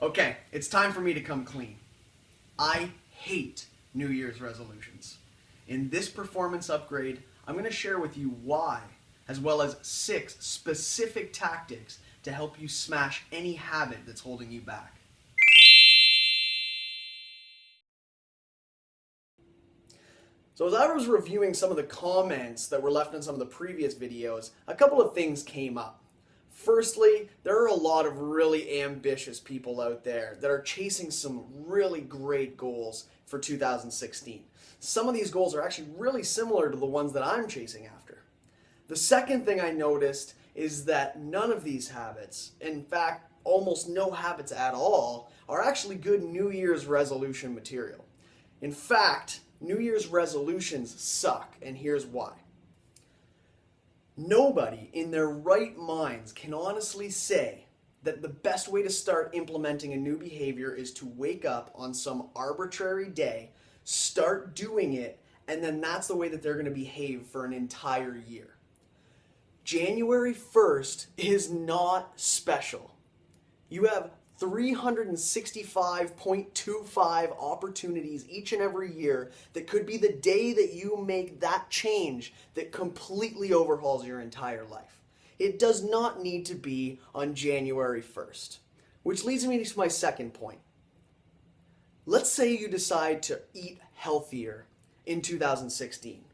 Okay, it's time for me to come clean. I hate New Year's resolutions. In this performance upgrade, I'm going to share with you why, as well as 6 specific tactics to help you smash any habit that's holding you back. So as I was reviewing some of the comments that were left in some of the previous videos, a couple of things came up. Firstly, there are a lot of really ambitious people out there that are chasing some really great goals for 2016. Some of these goals are actually really similar to the ones that I'm chasing after. The second thing I noticed is that none of these habits, in fact, almost no habits at all, are actually good New Year's resolution material. In fact, New Year's resolutions suck, and here's why. Nobody in their right minds can honestly say that the best way to start implementing a new behavior is to wake up on some arbitrary day, start doing it, and then that's the way that they're going to behave for an entire year. January 1st is not special. You have 365.25 opportunities each and every year that could be the day that you make that change that completely overhauls your entire life. It does not need to be on January 1st. Which leads me to my second point. Let's say you decide to eat healthier in 2016.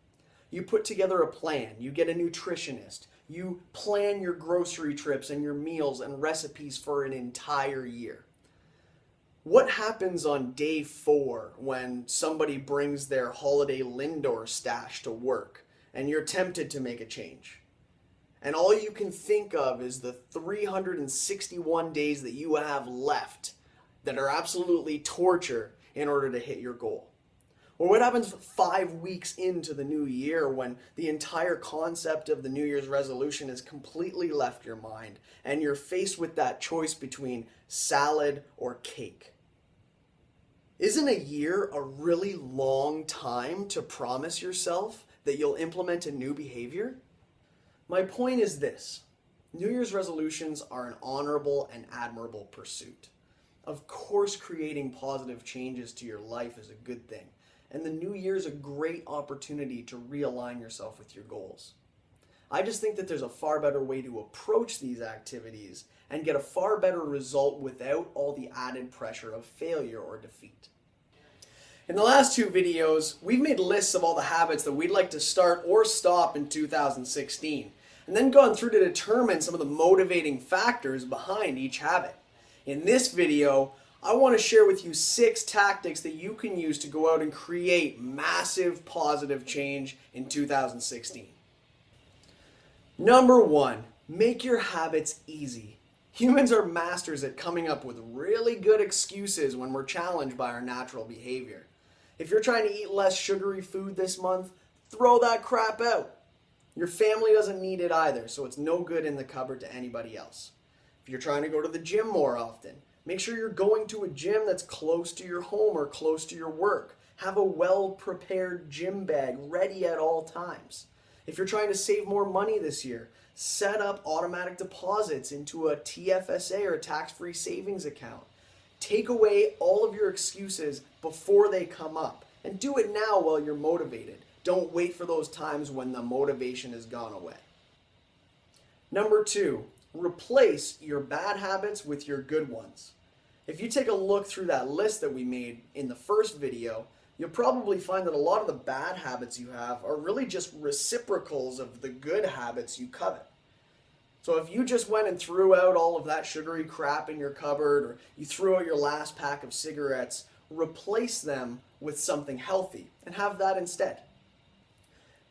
You put together a plan, you get a nutritionist, you plan your grocery trips and your meals and recipes for an entire year. What happens on day 4 when somebody brings their holiday Lindor stash to work and you're tempted to make a change? And all you can think of is the 361 days that you have left that are absolutely torture in order to hit your goal. Or what happens 5 weeks into the new year when the entire concept of the New Year's resolution has completely left your mind and you're faced with that choice between salad or cake? Isn't a year a really long time to promise yourself that you'll implement a new behavior? My point is this: New Year's resolutions are an honorable and admirable pursuit. Of course, creating positive changes to your life is a good thing. And the new year is a great opportunity to realign yourself with your goals. I just think that there's a far better way to approach these activities and get a far better result without all the added pressure of failure or defeat. In the last 2 videos, we've made lists of all the habits that we'd like to start or stop in 2016, and then gone through to determine some of the motivating factors behind each habit. In this video, I want to share with you 6 tactics that you can use to go out and create massive positive change in 2016. Number 1, make your habits easy. Humans are masters at coming up with really good excuses when we're challenged by our natural behavior. If you're trying to eat less sugary food this month, throw that crap out. Your family doesn't need it either, so it's no good in the cupboard to anybody else. If you're trying to go to the gym more often, make sure you're going to a gym that's close to your home or close to your work. Have a well-prepared gym bag ready at all times. If you're trying to save more money this year, set up automatic deposits into a TFSA or a tax-free savings account. Take away all of your excuses before they come up, and do it now while you're motivated. Don't wait for those times when the motivation has gone away. Number 2, replace your bad habits with your good ones. If you take a look through that list that we made in the first video, you'll probably find that a lot of the bad habits you have are really just reciprocals of the good habits you covet. So if you just went and threw out all of that sugary crap in your cupboard, or you threw out your last pack of cigarettes, replace them with something healthy and have that instead.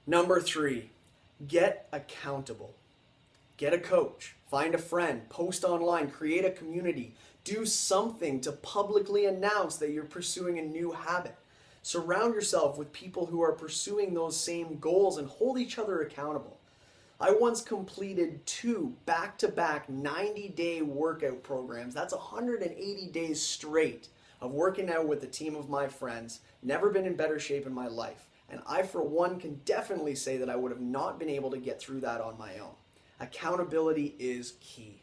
Number 3, get accountable. Get a coach, find a friend, post online, create a community. Do something to publicly announce that you're pursuing a new habit. Surround yourself with people who are pursuing those same goals and hold each other accountable. I once completed 2 back-to-back 90-day workout programs. That's 180 days straight of working out with a team of my friends. Never been in better shape in my life. And I, for one, can definitely say that I would have not been able to get through that on my own. Accountability is key.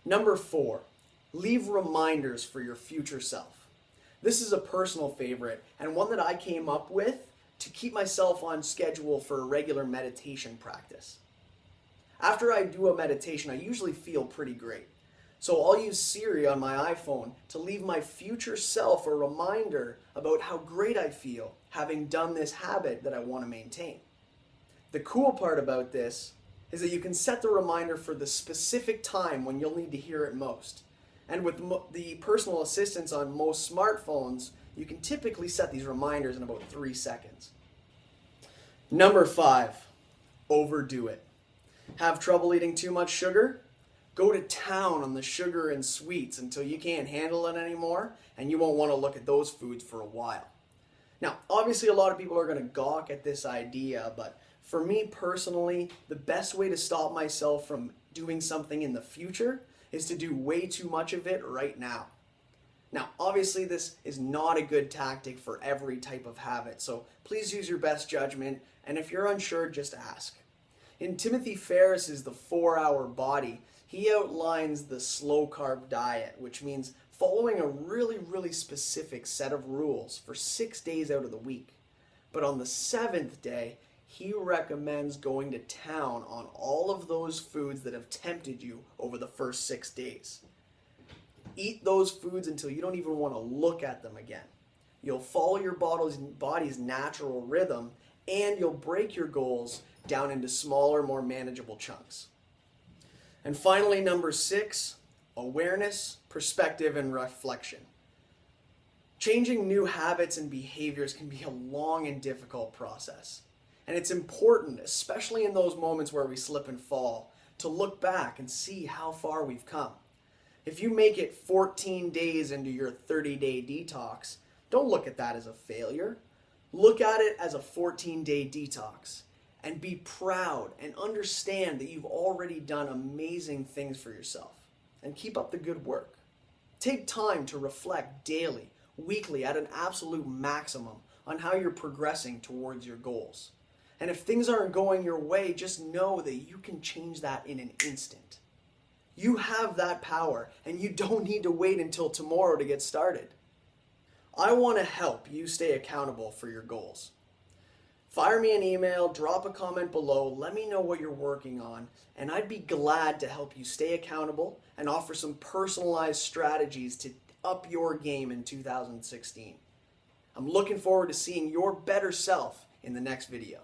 Number 4, Leave reminders for your future self. This is a personal favorite and one that I came up with to keep myself on schedule for a regular meditation practice. After I do a meditation, I usually feel pretty great. So I'll use Siri on my iPhone to leave my future self a reminder about how great I feel having done this habit that I want to maintain. The cool part about this is that you can set the reminder for the specific time when you'll need to hear it most. And with the personal assistants on most smartphones, you can typically set these reminders in about 3 seconds. Number 5, overdo it. Have trouble eating too much sugar? Go to town on the sugar and sweets until you can't handle it anymore, and you won't want to look at those foods for a while. Now, obviously a lot of people are going to gawk at this idea, but for me personally, the best way to stop myself from doing something in the future is to do way too much of it right now. Now, obviously this is not a good tactic for every type of habit, so please use your best judgment, and if you're unsure, just ask. In Timothy Ferriss's The 4-Hour Body, he outlines the slow carb diet, which means following a really specific set of rules for 6 days out of the week. But on the 7th day, he recommends going to town on all of those foods that have tempted you over the first 6 days. Eat those foods until you don't even want to look at them again. You'll follow your body's natural rhythm, and you'll break your goals down into smaller, more manageable chunks. And finally, number 6, awareness, perspective, and reflection. Changing new habits and behaviors can be a long and difficult process. And it's important, especially in those moments where we slip and fall, to look back and see how far we've come. If you make it 14 days into your 30-day detox, don't look at that as a failure. Look at it as a 14-day detox and be proud and understand that you've already done amazing things for yourself. And keep up the good work. Take time to reflect daily, weekly, at an absolute maximum on how you're progressing towards your goals. And if things aren't going your way, just know that you can change that in an instant. You have that power, and you don't need to wait until tomorrow to get started. I want to help you stay accountable for your goals. Fire me an email, drop a comment below, let me know what you're working on, and I'd be glad to help you stay accountable and offer some personalized strategies to up your game in 2016. I'm looking forward to seeing your better self in the next video.